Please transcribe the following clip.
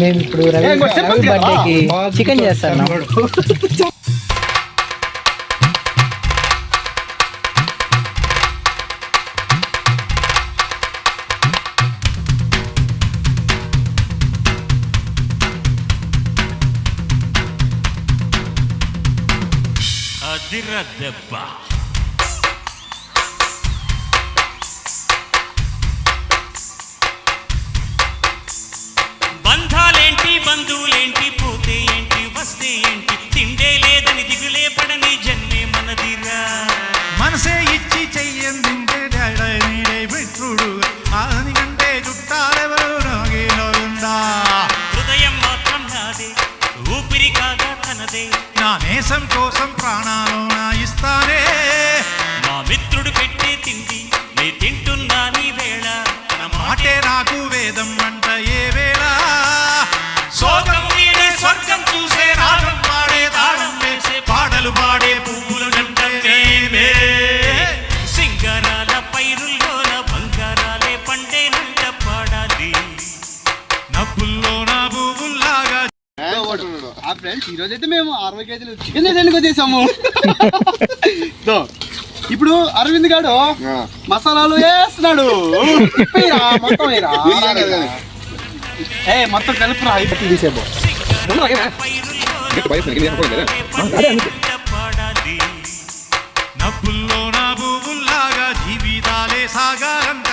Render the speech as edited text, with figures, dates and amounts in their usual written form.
మేము ఇప్పుడు రవి బర్త్డేకి చికెన్ చేస్తాను. దెబ్బ బంధాలేంటి బంధువులేంటి పోతే ఏంటి వస్తే ఏంటి తిండే లేదని దిగులే పడని జన్మే మనదిరా. మనసే ఇచ్చి చెయ్యందింటే మిత్రుడు ఆనికంటే చుట్టాలెవరు నాగేనుందా. హృదయం మాత్రం నాదే ఊపిరి కాగా తనదే. నా నేసం కోసం ప్రాణాలు నా ఇస్తానే. మా మిత్రుడు పెట్టే తిండి నే తింటున్నా నీ వేళ. నా మాటే నాకు వేదం అంట ఏ వేళ. సోగం వీడే స్వర్గం చూసే రాగం పాడే తాళం వేసే పాటలు పాడే పువ్వులు జంటేమే. సింగారాల పైరుల్లోన బంగారాలే పండేనంట పాడాలి. నవ్వుల్లో నా పువ్వుల్లాగా. ఫ్రెండ్స్ ఈ రోజైతే మేము 60 కేజీలు చికెన్ ఎందుకు చేసాము. ఇప్పుడు అరవింద్ గాడు మసాలాలు వేస్తున్నాడు. మొత్తం కలుపురా తీసేబో. నవ్వుల్లో నా పువ్వుల్లాగా జీవితాలే సాగారంట.